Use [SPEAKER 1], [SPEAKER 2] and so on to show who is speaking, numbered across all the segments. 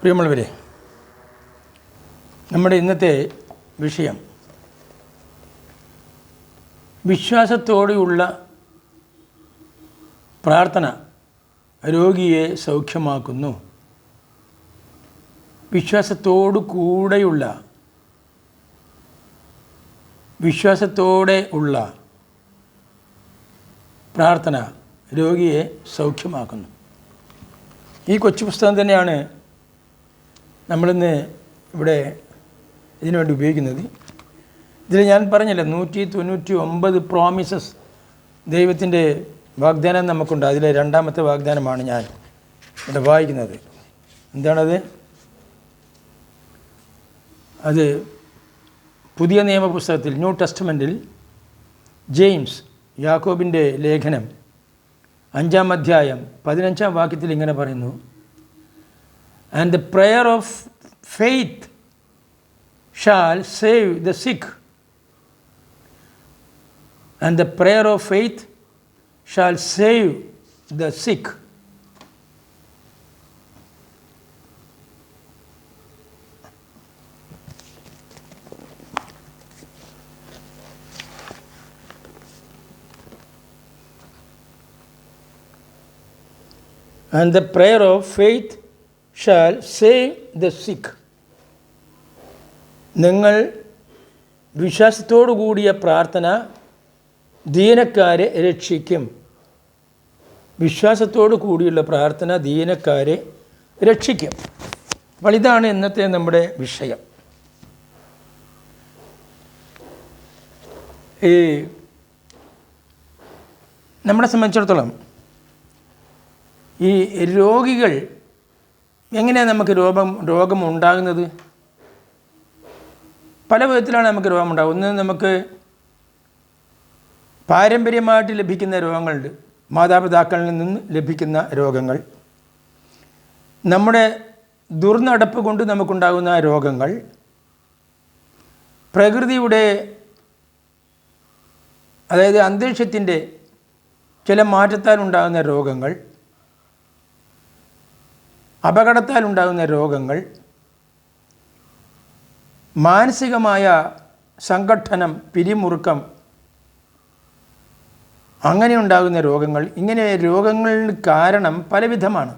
[SPEAKER 1] പ്രിയമുള്ളവരെ, നമ്മുടെ ഇന്നത്തെ വിഷയം വിശ്വാസത്തോടെയുള്ള പ്രാർത്ഥന രോഗിയെ സൗഖ്യമാക്കുന്നു. വിശ്വാസത്തോടെ ഉള്ള പ്രാർത്ഥന രോഗിയെ സൗഖ്യമാക്കുന്നു. ഈ കൊച്ചു പുസ്തകം തന്നെയാണ് നമ്മളിന്ന് ഇവിടെ ഇതിനുവേണ്ടി ഉപയോഗിക്കുന്നത്. ഇതിൽ ഞാൻ പറഞ്ഞില്ല, 199 പ്രോമിസസ് ദൈവത്തിൻ്റെ വാഗ്ദാനം നമുക്കുണ്ട്. അതിലെ രണ്ടാമത്തെ വാഗ്ദാനമാണ് ഞാൻ ഇവിടെ വായിക്കുന്നത്. എന്താണത്? അത് പുതിയ നിയമപുസ്തകത്തിൽ, ന്യൂ ടെസ്റ്റ്മെൻറ്റിൽ ജെയിംസ്, യാക്കോബിൻ്റെ ലേഖനം 5-ാം അധ്യായം 15-ാം വാക്യത്തിൽ ഇങ്ങനെ പറയുന്നു: And the prayer of faith shall save the sick. And the prayer of faith shall save the sick. And the prayer of faith shall save the sick. നിങ്ങൾ വിശ്വാസത്തോടു കൂടിയ പ്രാർത്ഥന ദീനക്കാരെ രക്ഷിക്കും. വിശ്വാസത്തോടു കൂടിയുള്ള പ്രാർത്ഥന ദീനക്കാരെ രക്ഷിക്കും. അപ്പോൾ ഇതാണ് ഇന്നത്തെ നമ്മുടെ വിഷയം. നമ്മളെ സംബന്ധിച്ചിടത്തോളം ഈ രോഗികൾ എങ്ങനെയാണ് നമുക്ക് രോഗം ഉണ്ടാകുന്നത്? പല വിധത്തിലാണ് നമുക്ക് രോഗമുണ്ടാകുന്നത്. ഒന്ന്, നമുക്ക് പാരമ്പര്യമായിട്ട് ലഭിക്കുന്ന രോഗങ്ങളുണ്ട്, മാതാപിതാക്കളിൽ നിന്ന് ലഭിക്കുന്ന രോഗങ്ങൾ. നമ്മുടെ ദുർനടപ്പ് കൊണ്ട് നമുക്കുണ്ടാകുന്ന രോഗങ്ങൾ, പ്രകൃതിയുടെ, അതായത് അന്തരീക്ഷത്തിൻ്റെ ചില മാറ്റത്താൽ ഉണ്ടാകുന്ന രോഗങ്ങൾ, അപകടത്താൽ ഉണ്ടാകുന്ന രോഗങ്ങൾ, മാനസികമായ സംഘട്ടനം, പിരിമുറുക്കം, അങ്ങനെ ഉണ്ടാകുന്ന രോഗങ്ങൾ. ഇങ്ങനെ രോഗങ്ങളുടെ കാരണം പലവിധമാണ്.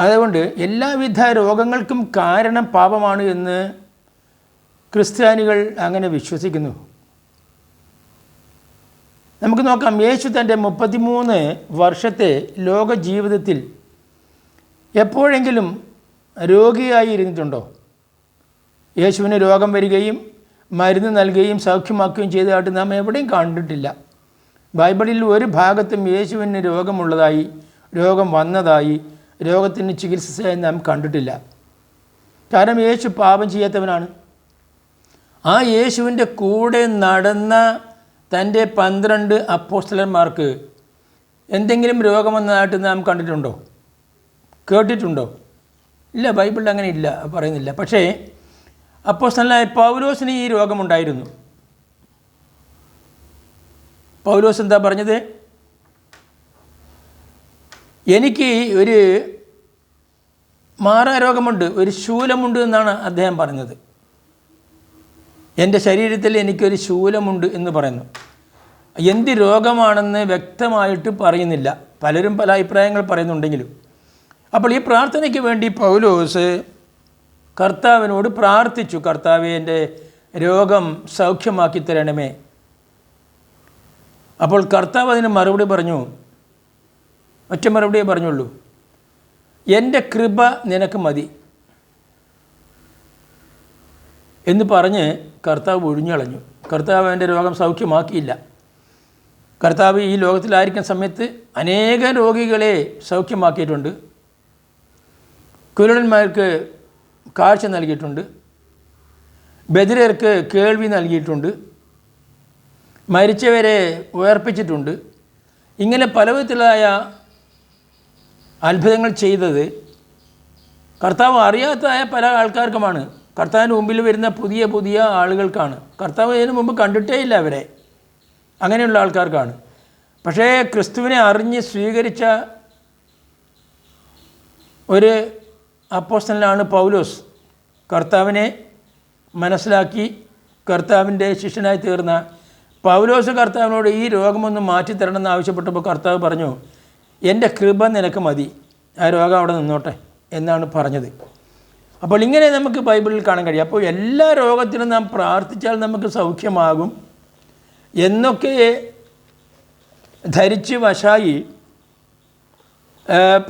[SPEAKER 1] അതുകൊണ്ട് എല്ലാവിധ രോഗങ്ങൾക്കും കാരണം പാപമാണ് എന്ന് ക്രിസ്ത്യാനികൾ അങ്ങനെ വിശ്വസിക്കുന്നു. നമുക്ക് നോക്കാം. യേശു തൻ്റെ 33 വർഷത്തെ ലോക ജീവിതത്തിൽ എപ്പോഴെങ്കിലും രോഗിയായി ഇരുന്നിട്ടുണ്ടോ? യേശുവിന് രോഗം വരികയും മരുന്ന് നൽകുകയും സൗഖ്യമാക്കുകയും ചെയ്തതായിട്ട് നാം എവിടെയും കണ്ടിട്ടില്ല. ബൈബിളിൽ ഒരു ഭാഗത്തും യേശുവിന് രോഗമുള്ളതായി, രോഗം വന്നതായി, രോഗത്തിന് ചികിത്സയായി നാം കണ്ടിട്ടില്ല. കാരണം യേശു പാപം ചെയ്യാത്തവനാണ്. ആ യേശുവിൻ്റെ കൂടെ നടന്ന തൻ്റെ 12 അപ്പോസ്തലന്മാർക്ക് എന്തെങ്കിലും രോഗം വന്നതായിട്ട് നാം കണ്ടിട്ടുണ്ടോ? കേട്ടിട്ടുണ്ടോ? ഇല്ല, ബൈബിളിൽ അങ്ങനെ ഇല്ല, പറയുന്നില്ല. പക്ഷേ അപ്പോസ്തലനായ പൗലോസിന് ഈ രോഗമുണ്ടായിരുന്നു. പൗലോസ് എന്താ പറഞ്ഞത്? എനിക്ക് ഒരു മാറാരോഗമുണ്ട്, ഒരു ശൂലമുണ്ട് എന്നാണ് അദ്ദേഹം പറഞ്ഞത്. എൻ്റെ ശരീരത്തിൽ എനിക്കൊരു ശൂലമുണ്ട് എന്ന് പറയുന്നു. എന്ത് രോഗമാണെന്ന് വ്യക്തമായിട്ട് പറയുന്നില്ല. പലരും പല അഭിപ്രായങ്ങൾ പറയുന്നുണ്ടെങ്കിലും. അപ്പോൾ ഈ പ്രാർത്ഥനയ്ക്ക് വേണ്ടി പൗലോസ് കർത്താവിനോട് പ്രാർത്ഥിച്ചു: കർത്താവേ, എൻ്റെ രോഗം സൗഖ്യമാക്കി തരണമേ. അപ്പോൾ കർത്താവ് അതിന് മറുപടി പറഞ്ഞു. ഒറ്റ മറുപടിയേ പറഞ്ഞുള്ളൂ: എൻ്റെ കൃപ നിനക്ക് മതി എന്ന് പറഞ്ഞ് കർത്താവ് ഒഴിഞ്ഞളഞ്ഞു. കർത്താവ് എൻ്റെ രോഗം സൗഖ്യമാക്കിയില്ല. കർത്താവ് ഈ ലോകത്തിലായിരിക്കുന്ന സമയത്ത് അനേകം രോഗികളെ സൗഖ്യമാക്കിയിട്ടുണ്ട്. കുരുടന്മാർക്ക് കാഴ്ച നൽകിയിട്ടുണ്ട്, ബധിരർക്ക് കേൾവി നൽകിയിട്ടുണ്ട്, മരിച്ചവരെ ഉയർപ്പിച്ചിട്ടുണ്ട്. ഇങ്ങനെ പല വിധത്തിലായ അത്ഭുതങ്ങൾ ചെയ്തത് കർത്താവ് അറിയാത്തതായ പല ആൾക്കാർക്കുമാണ്. കർത്താവിന് മുമ്പിൽ വരുന്ന പുതിയ ആളുകൾക്കാണ്. കർത്താവ് ഇതിനു മുമ്പ് കണ്ടിട്ടേ ഇല്ല അവരെ. അങ്ങനെയുള്ള ആൾക്കാർക്കാണ്. പക്ഷേ ക്രിസ്തുവിനെ അറിഞ്ഞ് സ്വീകരിച്ച ഒരു അപ്പോസ്തലനാണ് പൗലോസ്. കർത്താവിനെ മനസ്സിലാക്കി കർത്താവിൻ്റെ ശിഷ്യനായി തീർന്ന പൗലോസ് കർത്താവിനോട് ഈ രോഗമൊന്ന് മാറ്റിത്തരണമെന്ന് ആവശ്യപ്പെട്ടപ്പോൾ കർത്താവ് പറഞ്ഞു, എൻ്റെ കൃപ നിനക്ക് മതി, ആ രോഗം അവിടെ നിന്നോട്ടെ എന്നാണ് പറഞ്ഞത്. അപ്പോൾ ഇങ്ങനെ നമുക്ക് ബൈബിളിൽ കാണാൻ കഴിയും. അപ്പോൾ എല്ലാ രോഗത്തിനും നാം പ്രാർത്ഥിച്ചാൽ നമുക്ക് സൗഖ്യമാകും എന്നൊക്കെ ധരിച്ച് വശായി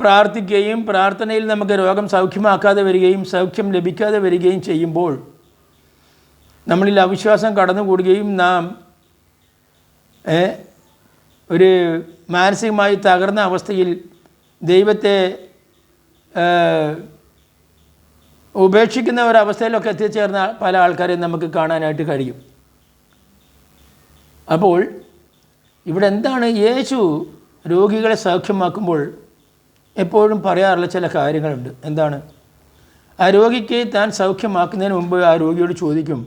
[SPEAKER 1] പ്രാർത്ഥിക്കുകയും പ്രാർത്ഥനയിൽ നമുക്ക് രോഗം സൗഖ്യമാക്കാതെ വരികയും സൗഖ്യം ലഭിക്കാതെ വരികയും ചെയ്യുമ്പോൾ നമ്മളിൽ അവിശ്വാസം കടന്നുകൂടുകയും നാം ഒരു മാനസികമായി തകർന്ന അവസ്ഥയിൽ ദൈവത്തെ ഉപേക്ഷിക്കുന്ന ഒരവസ്ഥയിലൊക്കെ എത്തിച്ചേർന്ന പല ആൾക്കാരെയും നമുക്ക് കാണാനായിട്ട് കഴിയും. അപ്പോൾ ഇവിടെ എന്താണ്, യേശു രോഗികളെ സൗഖ്യമാക്കുമ്പോൾ എപ്പോഴും പറയാറുള്ള ചില കാര്യങ്ങളുണ്ട്. എന്താണ്? ആ രോഗിക്ക് താൻ സൗഖ്യമാക്കുന്നതിന് മുമ്പ് ആ രോഗിയോട് ചോദിക്കും,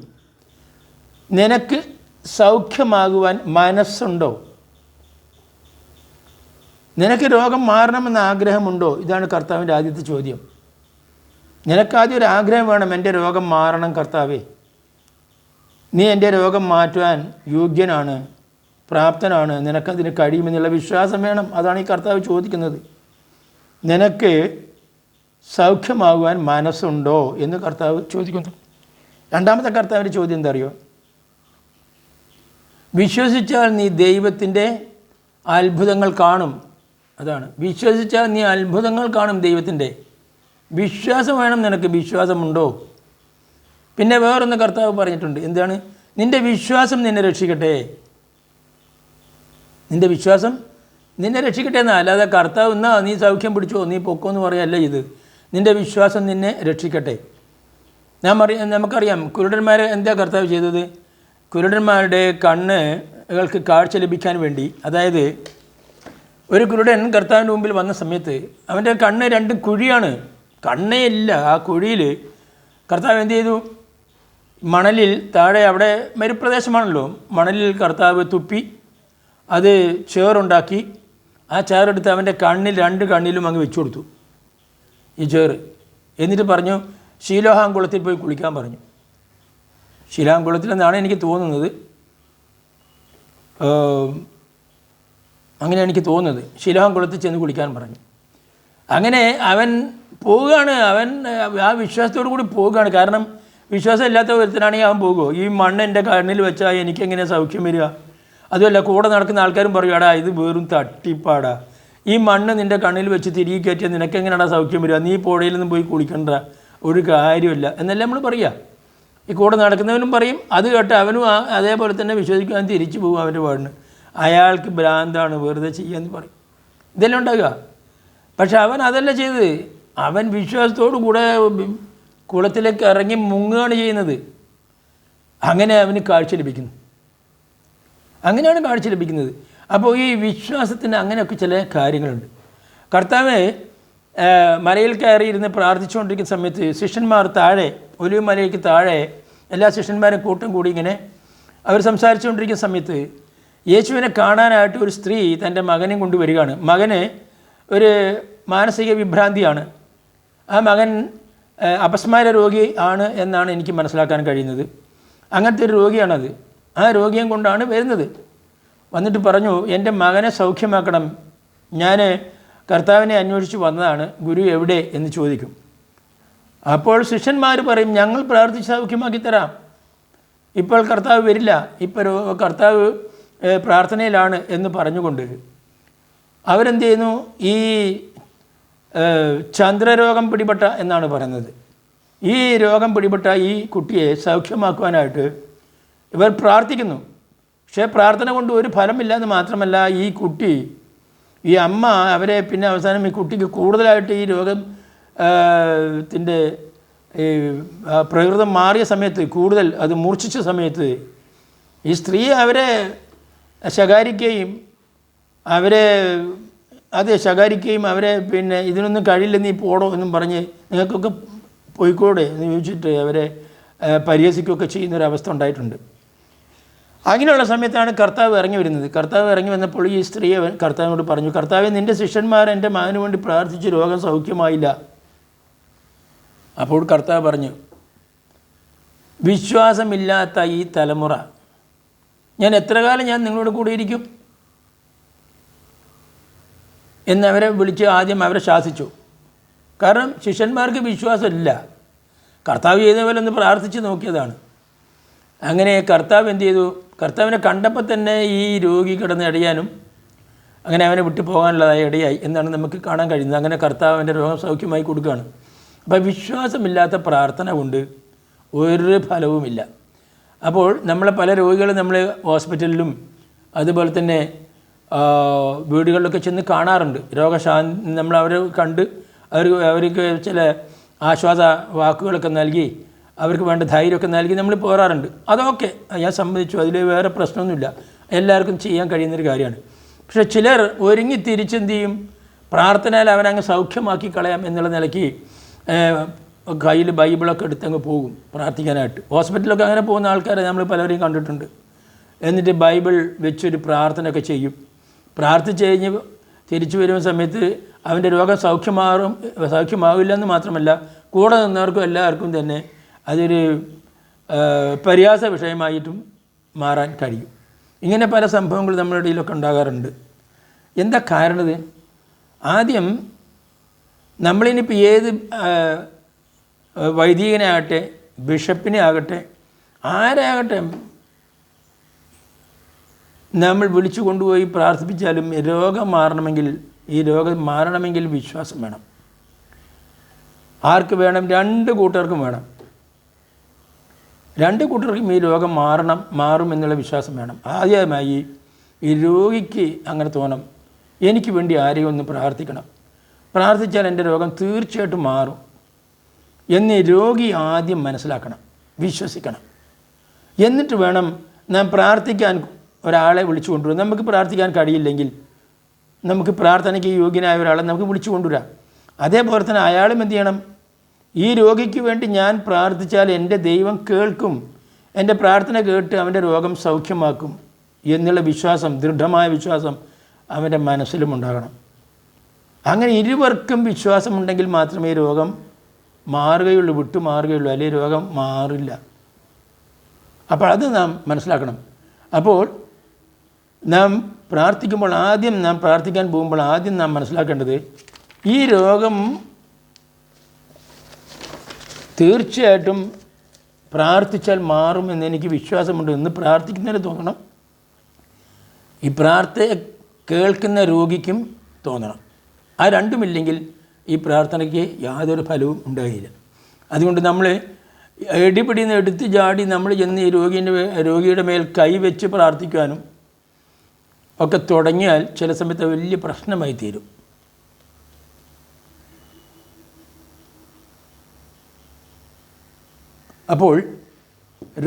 [SPEAKER 1] നിനക്ക് സൗഖ്യമാകുവാൻ മനസ്സുണ്ടോ? നിനക്ക് രോഗം മാറണമെന്ന് ആഗ്രഹമുണ്ടോ? ഇതാണ് കർത്താവിൻ്റെ ആദ്യത്തെ ചോദ്യം. നിനക്കാദ്യം ഒരു ആഗ്രഹം വേണം, എൻ്റെ രോഗം മാറണം കർത്താവേ, നീ എൻ്റെ രോഗം മാറ്റുവാൻ യോഗ്യനാണ്, പ്രാപ്തനാണ്, നിനക്കതിന് കഴിയുമെന്നുള്ള വിശ്വാസം വേണം. അതാണ് ഈ കർത്താവ് ചോദിക്കുന്നത്. നിനക്ക് സൗഖ്യമാകുവാൻ മനസ്സുണ്ടോ എന്ന് കർത്താവ് ചോദിക്കുന്നു. രണ്ടാമത്തെ കർത്താവിൻ്റെ ചോദ്യം എന്താ അറിയോ? വിശ്വസിച്ചാൽ നീ ദൈവത്തിൻ്റെ അത്ഭുതങ്ങൾ കാണും. അതാണ്, വിശ്വസിച്ചാൽ നീ അത്ഭുതങ്ങൾ കാണും ദൈവത്തിൻ്റെ. വിശ്വാസം വേണം നിനക്ക്. വിശ്വാസമുണ്ടോ? പിന്നെ വേറൊന്ന് കർത്താവ് പറഞ്ഞിട്ടുണ്ട്. എന്താണ്? നിൻ്റെ വിശ്വാസം നിന്നെ രക്ഷിക്കട്ടെ. നിൻ്റെ വിശ്വാസം നിന്നെ രക്ഷിക്കട്ടെ എന്നാ. അല്ലാതെ കർത്താവ് എന്നാ നീ സൗഖ്യം പിടിച്ചോ നീ പൊക്കോ എന്ന് പറയല്ല ഇത്. നിൻ്റെ വിശ്വാസം നിന്നെ രക്ഷിക്കട്ടെ. നമുക്കറിയാം കുരുടന്മാരെ എന്താ കർത്താവ് ചെയ്തത്? കുരുടന്മാരുടെ കണ്ണുകൾക്ക് കാഴ്ച ലഭിക്കാൻ വേണ്ടി, അതായത് ഒരു കുരുടൻ കർത്താവിൻ്റെ മുമ്പിൽ വന്ന സമയത്ത് അവൻ്റെ കണ്ണ് രണ്ട് കുഴിയാണ്, കണ്ണേ ഇല്ല. ആ കുഴിയിൽ കർത്താവ് എന്ത് ചെയ്തു? മണലിൽ താഴെ, അവിടെ മരുപ്രദേശമാണല്ലോ, മണലിൽ കർത്താവ് തുപ്പി അത് ചേറുണ്ടാക്കി ആ ചേറെടുത്ത് അവൻ്റെ കണ്ണിൽ, രണ്ട് കണ്ണിലും അങ്ങ് വെച്ചു കൊടുത്തു ഈ ചേറ്. എന്നിട്ട് പറഞ്ഞു, ശീലോഹാം കുളത്തിൽ പോയി കുളിക്കാൻ പറഞ്ഞു. ശീലോഹാം കുളത്തിലെന്നാണ് എനിക്ക് തോന്നുന്നത്, അങ്ങനെ എനിക്ക് തോന്നുന്നത്. ശീലോഹാം കുളത്തിൽ ചെന്ന് കുളിക്കാൻ പറഞ്ഞു. അങ്ങനെ അവൻ പോവുകയാണ്. അവൻ ആ വിശ്വാസത്തോടു കൂടി പോവുകയാണ്. കാരണം വിശ്വാസം ഇല്ലാത്ത ഒരുത്തനാണെങ്കിൽ അവൻ പോകുമോ? ഈ മണ്ണ് എൻ്റെ കണ്ണിൽ വെച്ചാൽ എനിക്കെങ്ങനെ സൗഖ്യം വരിക? അതുമല്ല, കൂടെ നടക്കുന്ന ആൾക്കാരും പറയും, എടാ ഇത് വെറും തട്ടിപ്പാടാ, ഈ മണ്ണ് നിൻ്റെ കണ്ണിൽ വെച്ച് തിരികെ കയറ്റിയാൽ നിനക്കെങ്ങനെയാടാ സൗഖ്യം വരിക? നീ പുഴയിൽ നിന്നും പോയി കുളിക്കണ്ട, ഒരു കാര്യമില്ല എന്നല്ല നമ്മൾ പറയുക. ഈ കൂടെ നടക്കുന്നവനും പറയും. അത് കേട്ട് അവനും അതേപോലെ തന്നെ വിശ്വസിക്കാൻ തിരിച്ചു പോകും അവൻ്റെ പാടിന്. അയാൾക്ക് ഭ്രാന്താണ്, വെറുതെ ചെയ്യാന്ന് പറയും. ഇതെല്ലാം ഉണ്ടാകുക. പക്ഷെ അവൻ അതല്ല ചെയ്തത്. അവൻ വിശ്വാസത്തോടു കൂടെ കുളത്തിലേക്ക് ഇറങ്ങി മുങ്ങുകയാണ് ചെയ്യുന്നത്. അങ്ങനെ അവന് കാഴ്ച ലഭിക്കുന്നു. അങ്ങനെയാണ് കാഴ്ച ലഭിക്കുന്നത്. അപ്പോൾ ഈ വിശ്വാസത്തിന് അങ്ങനെയൊക്കെ ചില കാര്യങ്ങളുണ്ട്. കർത്താവ് മലയിൽ കയറി ഇരുന്ന് പ്രാർത്ഥിച്ചുകൊണ്ടിരിക്കുന്ന സമയത്ത് ശിഷ്യന്മാർ താഴെ, ഒലിവ് മലയ്ക്ക് താഴെ എല്ലാ ശിഷ്യന്മാരും കൂട്ടം കൂടി ഇങ്ങനെ അവർ സംസാരിച്ചുകൊണ്ടിരിക്കുന്ന സമയത്ത് യേശുവിനെ കാണാനായിട്ട് ഒരു സ്ത്രീ തൻ്റെ മകനെ കൊണ്ടുവരികയാണ്. മകന് ഒരു മാനസിക വിഭ്രാന്തിയാണ്. ആ മകൻ അപസ്മാര രോഗി ആണ് എന്നാണ് എനിക്ക് മനസ്സിലാക്കാൻ കഴിയുന്നത്. അങ്ങനത്തെ ഒരു രോഗിയാണത്. ആ രോഗിയെ കൊണ്ടാണ് വരുന്നത്. വന്നിട്ട് പറഞ്ഞു, എൻ്റെ മകനെ സൗഖ്യമാക്കണം, ഞാൻ കർത്താവിനെ അന്വേഷിച്ച് വന്നതാണ്, ഗുരു എവിടെ എന്ന് ചോദിക്കും. അപ്പോൾ ശിഷ്യന്മാർ പറയും, ഞങ്ങൾ പ്രാർത്ഥിച്ച് സൗഖ്യമാക്കി തരാം, ഇപ്പോൾ കർത്താവ് വരില്ല, ഇപ്പോൾ കർത്താവ് പ്രാർത്ഥനയിലാണ് എന്ന് പറഞ്ഞുകൊണ്ട് അവരെന്ത് ചെയ്യുന്നു? ഈ ചന്ദ്രരോഗം പിടിപെട്ട എന്നാണ് പറയുന്നത്. ഈ രോഗം പിടിപെട്ട ഈ കുട്ടിയെ സൗഖ്യമാക്കുവാനായിട്ട് ഇവർ പ്രാർത്ഥിക്കുന്നു. പക്ഷേ പ്രാർത്ഥന കൊണ്ട് ഒരു ഫലമില്ല എന്ന് മാത്രമല്ല, ഈ കുട്ടി, ഈ അമ്മ അവരെ പിന്നെ അവസാനം ഈ കുട്ടിക്ക് കൂടുതലായിട്ട് ഈ രോഗത്തിൻ്റെ പ്രകൃതം മാറിയ സമയത്ത്, കൂടുതൽ അത് മൂർച്ഛിച്ച സമയത്ത് ഈ സ്ത്രീ അവരെ ശകാരിക്കുകയും അവരെ പിന്നെ ഇതിനൊന്നും കഴിയില്ല, നീ പോടോ എന്നും പറഞ്ഞ് നിങ്ങൾക്കൊക്കെ പോയിക്കോടെ എന്ന് ചോദിച്ചിട്ട് അവരെ പരിഹസിക്കുകയൊക്കെ ചെയ്യുന്നൊരവസ്ഥ ഉണ്ടായിട്ടുണ്ട്. അങ്ങനെയുള്ള സമയത്താണ് കർത്താവ് ഇറങ്ങി വരുന്നത്. കർത്താവ് ഇറങ്ങി വന്നപ്പോൾ ഈ സ്ത്രീയെ കർത്താവിനോട് പറഞ്ഞു, കർത്താവേ, നിൻ്റെ ശിഷ്യന്മാർ എൻ്റെ മകന് വേണ്ടി പ്രാർത്ഥിച്ച് രോഗം സൗഖ്യമായില്ല, അപ്പോൾ കർത്താവ് പറഞ്ഞു, വിശ്വാസമില്ലാത്ത ഈ തലമുറ ഞാൻ എത്ര കാലം ഞാൻ നിങ്ങളോട് കൂടെ ഇരിക്കും എന്നവരെ വിളിച്ച് ആദ്യം അവരെ ശാസിച്ചു. കാരണം ശിഷ്യന്മാർക്ക് വിശ്വാസമില്ല. കർത്താവ് ചെയ്ത പോലെ ഒന്ന് പ്രാർത്ഥിച്ച് നോക്കിയതാണ്. അങ്ങനെ കർത്താവ് എന്ത് ചെയ്തു? കർത്താവിനെ കണ്ടപ്പോൾ തന്നെ ഈ രോഗി കിടന്ന് ഇടയാനും അങ്ങനെ അവനെ വിട്ടു പോകാനുള്ളതായ ഇടയായി എന്നാണ് നമുക്ക് കാണാൻ കഴിയുന്നത്. അങ്ങനെ കർത്താവ് അവൻ്റെ രോഗം സൗഖ്യമായി കൊടുക്കുകയാണ്. അപ്പോൾ വിശ്വാസമില്ലാത്ത പ്രാർത്ഥന കൊണ്ട് ഒരു ഫലവുമില്ല. അപ്പോൾ നമ്മളെ പല രോഗികളും നമ്മൾ ഹോസ്പിറ്റലിലും അതുപോലെ തന്നെ വീടുകളിലൊക്കെ ചെന്ന് കാണാറുണ്ട്. രോഗശാന്തി നമ്മൾ അവരെ കണ്ട് അവർക്ക് ചില ആശ്വാസ വാക്കുകളൊക്കെ നൽകി അവർക്ക് വേണ്ട ധൈര്യമൊക്കെ നൽകി നമ്മൾ പോരാറുണ്ട്. അതൊക്കെ ഞാൻ സമ്മതിച്ചു, അതിൽ വേറെ പ്രശ്നമൊന്നുമില്ല, എല്ലാവർക്കും ചെയ്യാൻ കഴിയുന്നൊരു കാര്യമാണ്. പക്ഷേ ചിലർ ഒരുങ്ങി തിരിച്ചെന്ത് ചെയ്യും? പ്രാർത്ഥനയിൽ അവരങ്ങ് സൗഖ്യമാക്കി കളയാം എന്നുള്ള നിലയ്ക്ക് കയ്യിൽ ബൈബിളൊക്കെ എടുത്തങ്ങ് പോകും പ്രാർത്ഥിക്കാനായിട്ട്. ഹോസ്പിറ്റലൊക്കെ അങ്ങനെ പോകുന്ന ആൾക്കാരെ നമ്മൾ പലരെയും കണ്ടിട്ടുണ്ട്. എന്നിട്ട് ബൈബിൾ വെച്ചൊരു പ്രാർത്ഥനയൊക്കെ ചെയ്യും. പ്രാർത്ഥിച്ച് കഴിഞ്ഞ് തിരിച്ചു വരുന്ന സമയത്ത് അവൻ്റെ രോഗം സൗഖ്യമാവില്ല എന്ന് മാത്രമല്ല, കൂടെ നിന്നവർക്കും എല്ലാവർക്കും തന്നെ അതൊരു പരിഹാസ വിഷയമായിട്ടും മാറാൻ കഴിയും. ഇങ്ങനെ പല സംഭവങ്ങൾ നമ്മുടെ ഇടയിലൊക്കെ ഉണ്ടാകാറുണ്ട്. എന്താ കാരണത്? ആദ്യം നമ്മളിനിപ്പോൾ ഏത് വൈദികനാകട്ടെ, ബിഷപ്പിനെ ആകട്ടെ, ആരാകട്ടെ, നമ്മൾ വിളിച്ചു കൊണ്ടുപോയി പ്രാർത്ഥിപ്പിച്ചാലും രോഗം മാറണമെങ്കിൽ വിശ്വാസം വേണം. ആർക്ക് വേണം? രണ്ട് കൂട്ടർക്കും വേണം. രണ്ട് കൂട്ടർക്കും ഈ രോഗം മാറും എന്നുള്ള വിശ്വാസം വേണം. ആദ്യമായി ഈ രോഗിക്ക് അങ്ങനെ തോന്നും, എനിക്ക് വേണ്ടി ആരെയും ഒന്ന് പ്രാർത്ഥിക്കണം, പ്രാർത്ഥിച്ചാൽ എൻ്റെ രോഗം തീർച്ചയായിട്ടും മാറും എന്ന് രോഗി ആദ്യം മനസ്സിലാക്കണം, വിശ്വസിക്കണം. എന്നിട്ട് വേണം നാം പ്രാർത്ഥിക്കാൻ ഒരാളെ വിളിച്ചു കൊണ്ടുവരാം. നമുക്ക് പ്രാർത്ഥിക്കാൻ കഴിയില്ലെങ്കിൽ നമുക്ക് പ്രാർത്ഥനയ്ക്ക് യോഗ്യനായ ഒരാളെ നമുക്ക് വിളിച്ചു കൊണ്ടുവരാം. അതേപോലെ തന്നെ അയാളും എന്ത് ചെയ്യണം? ഈ രോഗിക്ക് വേണ്ടി ഞാൻ പ്രാർത്ഥിച്ചാൽ എൻ്റെ ദൈവം കേൾക്കും, എൻ്റെ പ്രാർത്ഥന കേട്ട് അവൻ്റെ രോഗം സൗഖ്യമാക്കും എന്നുള്ള വിശ്വാസം, ദൃഢമായ വിശ്വാസം അവൻ്റെ മനസ്സിലും ഉണ്ടാകണം. അങ്ങനെ ഇരുവർക്കും വിശ്വാസമുണ്ടെങ്കിൽ മാത്രമേ രോഗം മാറുകയുള്ളൂ, വിട്ടുമാറുകയുള്ളൂ, അല്ലെങ്കിൽ രോഗം മാറില്ല. അപ്പോൾ അത് നാം മനസ്സിലാക്കണം. അപ്പോൾ നാം പ്രാർത്ഥിക്കുമ്പോൾ നാം പ്രാർത്ഥിക്കാൻ പോകുമ്പോൾ ആദ്യം നാം മനസ്സിലാക്കേണ്ടത്, ഈ രോഗം തീർച്ചയായിട്ടും പ്രാർത്ഥിച്ചാൽ മാറും എന്നെനിക്ക് വിശ്വാസമുണ്ട് എന്ന് പ്രാർത്ഥിക്കുന്നതിന് തോന്നണം. ഈ പ്രാർത്ഥന കേൾക്കുന്ന രോഗിക്കും തോന്നണം. ആ രണ്ടുമില്ലെങ്കിൽ ഈ പ്രാർത്ഥനയ്ക്ക് യാതൊരു ഫലവും ഉണ്ടാകില്ല. അതുകൊണ്ട് നമ്മൾ എടിപിടിന്ന് എടുത്ത് ചാടി നമ്മൾ ചെന്ന് ഈ രോഗിയുടെ മേൽ കൈവച്ച് പ്രാർത്ഥിക്കാനും ഒക്കെ തുടങ്ങിയാൽ ചില സമയത്ത് വലിയ പ്രശ്നമായി തീരും. അപ്പോൾ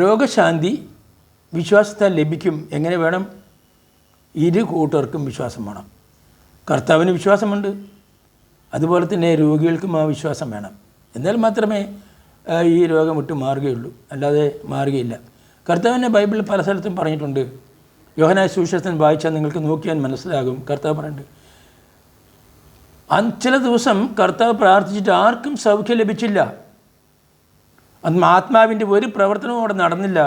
[SPEAKER 1] രോഗശാന്തി വിശ്വാസത്താൽ ലഭിക്കും. എങ്ങനെ വേണം? ഇരു കൂട്ടർക്കും വിശ്വാസം വേണം. കർത്താവിന് വിശ്വാസമുണ്ട്, അതുപോലെ തന്നെ രോഗികൾക്കും ആ വിശ്വാസം വേണം. എന്നാൽ മാത്രമേ ഈ രോഗം വിട്ട് മാറുകയുള്ളൂ, അല്ലാതെ മാറുകയില്ല. കർത്താവിനെ ബൈബിളിൽ പല സ്ഥലത്തും പറഞ്ഞിട്ടുണ്ട്. യോഹന്നാൻ സുവിശേഷം വായിച്ചാൽ നിങ്ങൾക്ക് നോക്കിയാൽ മനസ്സിലാകും. കർത്താവ് പറഞ്ഞിട്ടുണ്ട്, ചില ദിവസം കർത്താവ് പ്രാർത്ഥിച്ചിട്ട് ആർക്കും സൗഖ്യം ലഭിച്ചില്ല, അത് ആത്മാവിൻ്റെ ഒരു പ്രവർത്തനവും അവിടെ നടന്നില്ല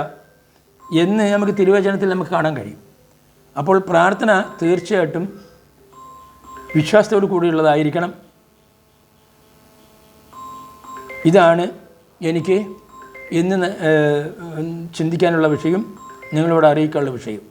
[SPEAKER 1] എന്ന് നമുക്ക് തിരുവചനത്തിൽ നമുക്ക് കാണാൻ കഴിയും. അപ്പോൾ പ്രാർത്ഥന തീർച്ചയായിട്ടും വിശ്വാസത്തോടു കൂടിയുള്ളതായിരിക്കണം. ഇതാണ് എനിക്ക് ഇന്ന് ചിന്തിക്കാനുള്ള വിഷയം, നിങ്ങളോട് അറിയിക്കാനുള്ള വിഷയം.